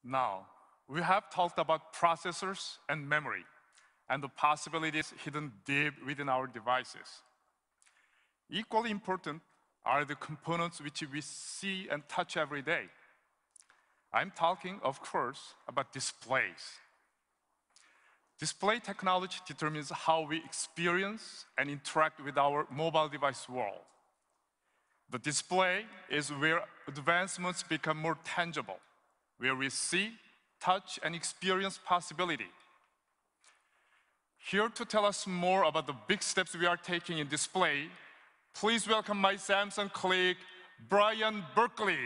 Now, we have talked about processors and memory, and the possibilities hidden deep within our devices. Equally important are the components which we see and touch every day. I'm talking, of course, about displays. Display technology determines how we experience and interact with our mobile device world. The display is where advancements become more tangible, where we see, touch, and experience possibility. Here to tell us more about the big steps we are taking in display, please welcome my Samsung colleague, Brian Berkeley.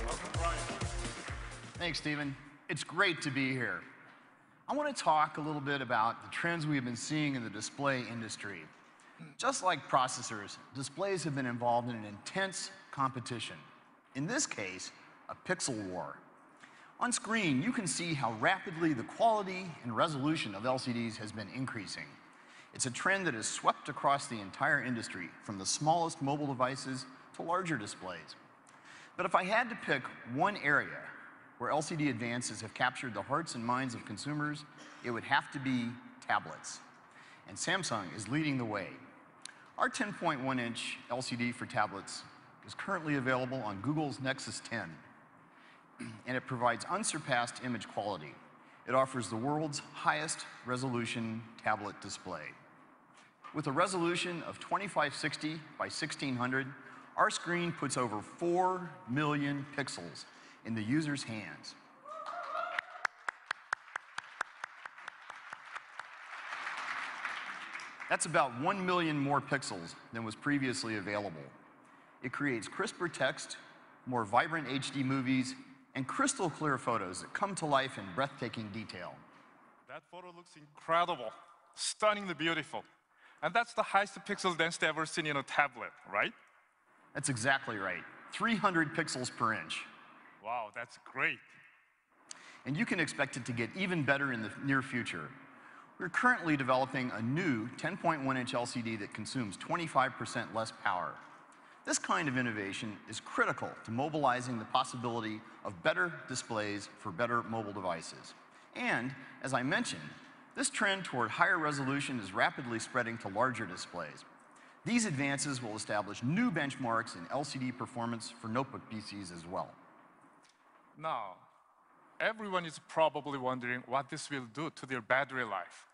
Welcome, Brian. Thanks, Stephen. It's great to be here. I want to talk a little bit about the trends we've been seeing in the display industry. Just like processors, displays have been involved in an intense competition. In this case, a pixel war. On screen, you can see how rapidly the quality and resolution of LCDs has been increasing. It's a trend that has swept across the entire industry, from the smallest mobile devices to larger displays. But if I had to pick one area where LCD advances have captured the hearts and minds of consumers, it would have to be tablets. And Samsung is leading the way. Our 10.1-inch LCD for tablets is currently available on Google's Nexus 10, and it provides unsurpassed image quality. It offers the world's highest resolution tablet display. With a resolution of 2560 by 1600, our screen puts over 4 million pixels in the user's hands. That's about 1 million more pixels than was previously available. It creates crisper text, more vibrant HD movies, and crystal clear photos that come to life in breathtaking detail. That photo looks incredible, stunningly beautiful. And that's the highest pixel density ever seen in a tablet, right? That's exactly right. 300 pixels per inch. Wow, that's great. And you can expect it to get even better in the near future. We're currently developing a new 10.1-inch LCD that consumes 25% less power. This kind of innovation is critical to mobilizing the possibility of better displays for better mobile devices. And, as I mentioned, this trend toward higher resolution is rapidly spreading to larger displays. These advances will establish new benchmarks in LCD performance for notebook PCs as well. Now, everyone is probably wondering what this will do to their battery life.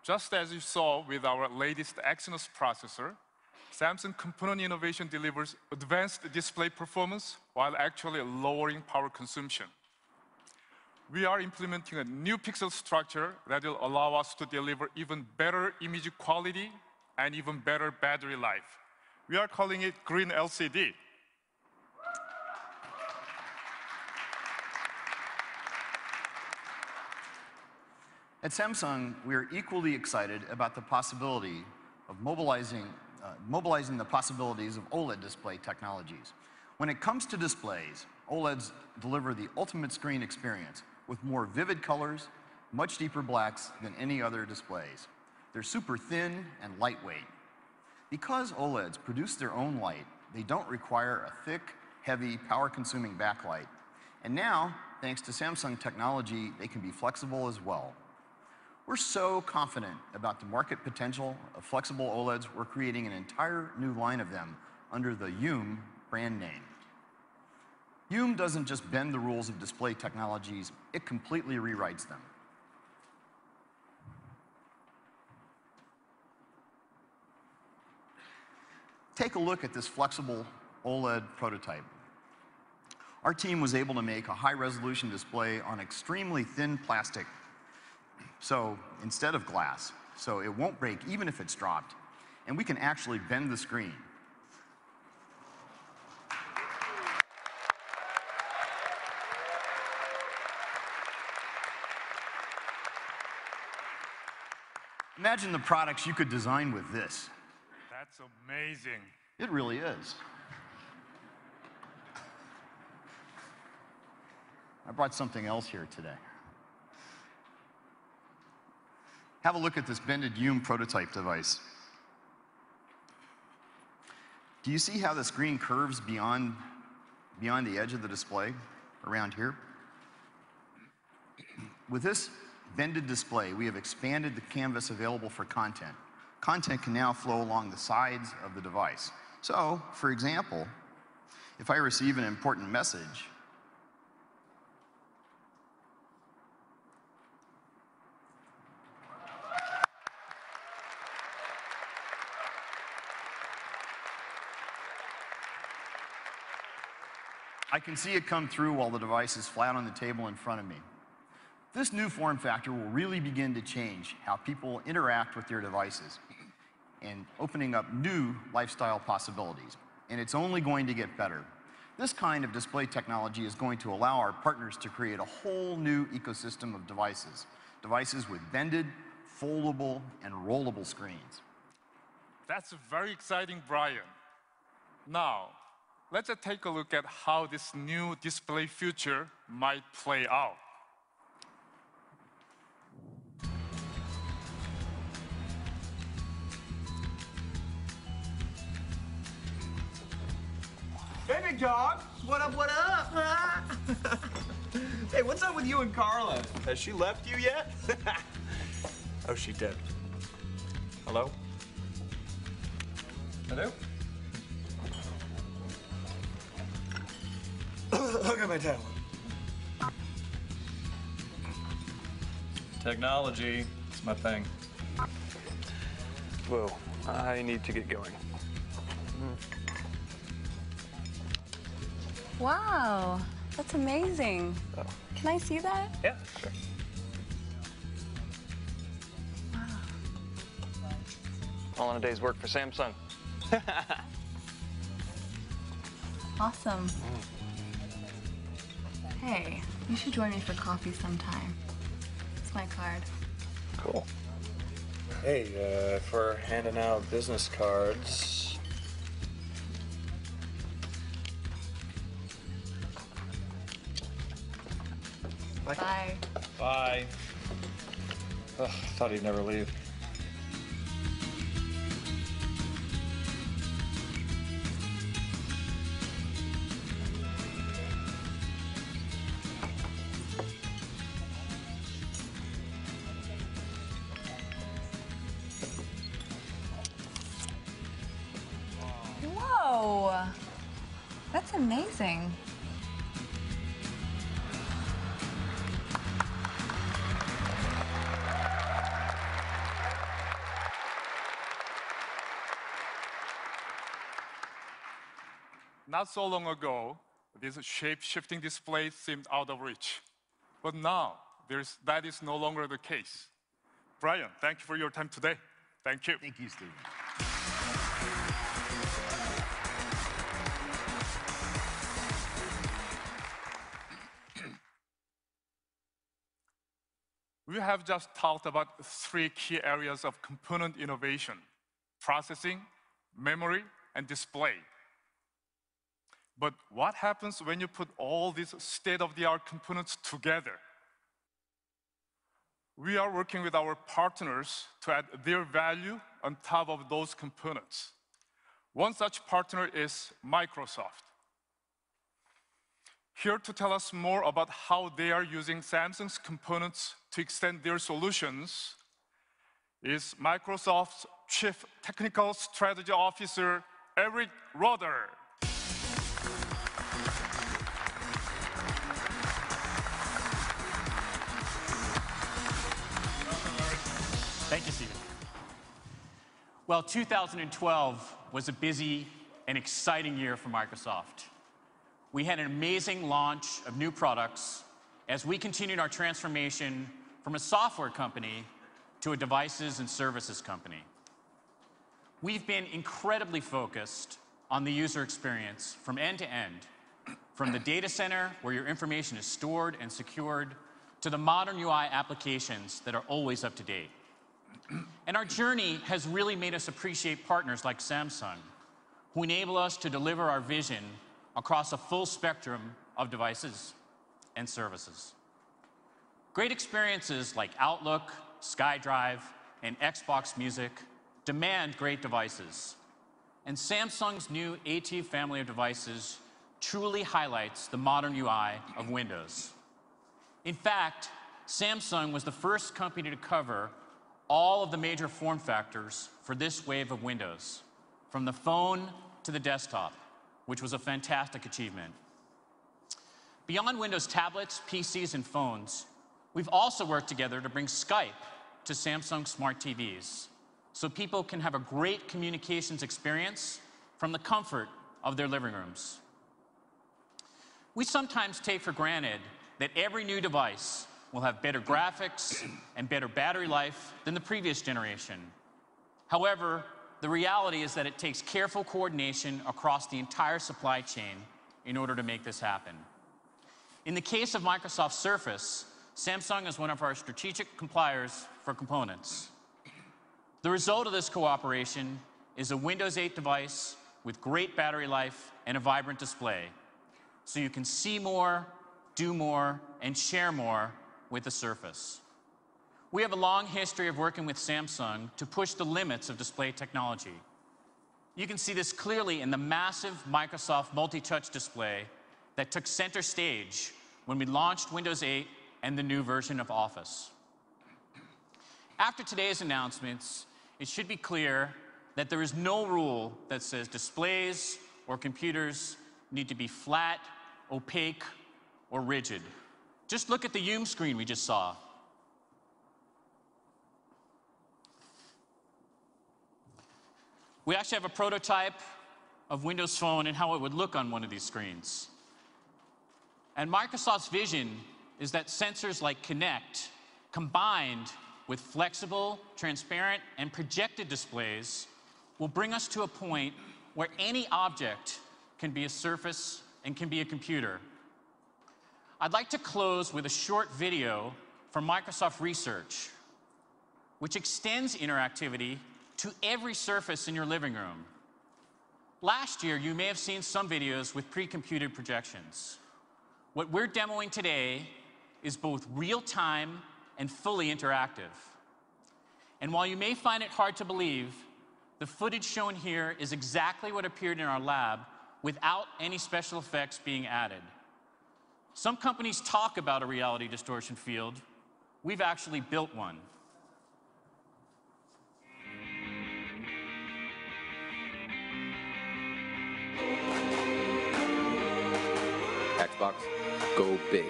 Just as you saw with our latest Exynos processor, Samsung component innovation delivers advanced display performance while actually lowering power consumption. We are implementing a new pixel structure that will allow us to deliver even better image quality and even better battery life. We are calling it Green LCD. At Samsung, we are equally excited about the possibility of mobilizing the possibilities of OLED display technologies. When it comes to displays, OLEDs deliver the ultimate screen experience with more vivid colors, much deeper blacks than any other displays. They're super thin and lightweight. Because OLEDs produce their own light, they don't require a thick, heavy, power-consuming backlight. And now, thanks to Samsung technology, they can be flexible as well. We're so confident about the market potential of flexible OLEDs, we're creating an entire new line of them under the Youm brand name. Youm doesn't just bend the rules of display technologies, it completely rewrites them. Take a look at this flexible OLED prototype. Our team was able to make a high-resolution display on extremely thin plastic, so instead of glass, so it won't break even if it's dropped, and we can actually bend the screen. Imagine the products you could design with this. That's amazing. It really is. I brought something else here today. have a look at this bended Hume prototype device. Do you see how the screen curves beyond the edge of the display, around here? With this bended display, we have expanded the canvas available for content. Content can now flow along the sides of the device. So, for example, if I receive an important message, I can see it come through while the device is flat on the table in front of me. This new form factor will really begin to change how people interact with their devices and opening up new lifestyle possibilities. And it's only going to get better. This kind of display technology is going to allow our partners to create a whole new ecosystem of devices. Devices with bended, foldable, and rollable screens. That's very exciting, Brian. Now, let's take a look at how this new display future might play out. Hey, big dog. What up, what up? Hey, what's up with you and Carla? Has she left you yet? Oh, she did. Hello? Hello? Look at my tablet. Technology, it's my thing. Whoa, I need to get going. Wow, that's amazing. Oh. Can I see that? Yeah, sure. Wow. All in a day's work for Samsung. Awesome. Hey, you should join me for coffee sometime. It's my card. Cool. Hey, if we're handing out business cards. Bye. Bye. Ugh, I thought he'd never leave. Whoa, that's amazing. Not so long ago, this shape-shifting display seemed out of reach. But now, that is no longer the case. Brian, thank you for your time today. Thank you. Thank you, Stephen. We have just talked about 3 key areas of component innovation: processing, memory, and display. But what happens when you put all these state-of-the-art components together? We are working with our partners to add their value on top of those components. One such partner is Microsoft. Here to tell us more about how they are using Samsung's components to extend their solutions is Microsoft's Chief Technical Strategy Officer, Eric Roeder. Thank you, Stephen. Well, 2012 was a busy and exciting year for Microsoft. We had an amazing launch of new products as we continued our transformation from a software company to a devices and services company. We've been incredibly focused on the user experience from end to end, from the data center where your information is stored and secured, to the modern UI applications that are always up to date. And our journey has really made us appreciate partners like Samsung, who enable us to deliver our vision across a full spectrum of devices and services. Great experiences like Outlook, SkyDrive, and Xbox Music demand great devices. And Samsung's new AT family of devices truly highlights the modern UI of Windows. In fact, Samsung was the first company to cover all of the major form factors for this wave of Windows, from the phone to the desktop, which was a fantastic achievement. Beyond Windows tablets, PCs, and phones, we've also worked together to bring Skype to Samsung smart TVs, so people can have a great communications experience from the comfort of their living rooms. We sometimes take for granted that every new device will have better graphics and better battery life than the previous generation. However, the reality is that it takes careful coordination across the entire supply chain in order to make this happen. In the case of Microsoft Surface, Samsung is one of our strategic suppliers for components. The result of this cooperation is a Windows 8 device with great battery life and a vibrant display, so you can see more, do more, and share more with the Surface. We have a long history of working with Samsung to push the limits of display technology. You can see this clearly in the massive Microsoft multi-touch display that took center stage when we launched Windows 8 and the new version of Office. After today's announcements, it should be clear that there is no rule that says displays or computers need to be flat, opaque, or rigid. Just look at the Zoom screen we just saw. We actually have a prototype of Windows Phone and how it would look on one of these screens. And Microsoft's vision is that sensors like Kinect, combined with flexible, transparent, and projected displays, will bring us to a point where any object can be a surface and can be a computer. I'd like to close with a short video from Microsoft Research, which extends interactivity to every surface in your living room. Last year, you may have seen some videos with pre-computed projections. What we're demoing today is both real-time and fully interactive. And while you may find it hard to believe, the footage shown here is exactly what appeared in our lab without any special effects being added. Some companies talk about a reality distortion field. We've actually built one. Xbox, go big.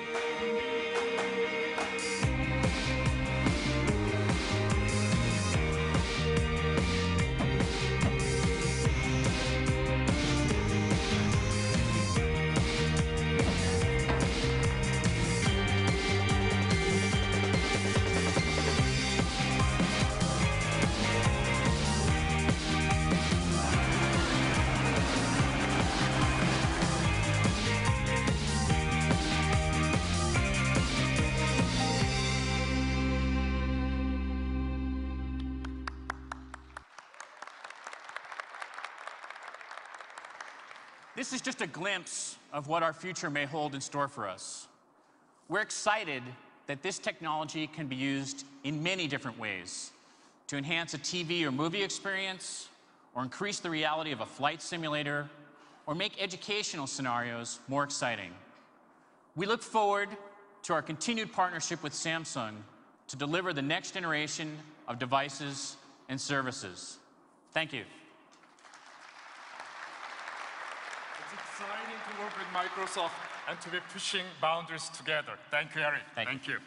This is just a glimpse of what our future may hold in store for us. We're excited that this technology can be used in many different ways to enhance a TV or movie experience, or increase the reality of a flight simulator, or make educational scenarios more exciting. We look forward to our continued partnership with Samsung to deliver the next generation of devices and services. Thank you. It's exciting to work with Microsoft and to be pushing boundaries together. Thank you, Eric. Thank you.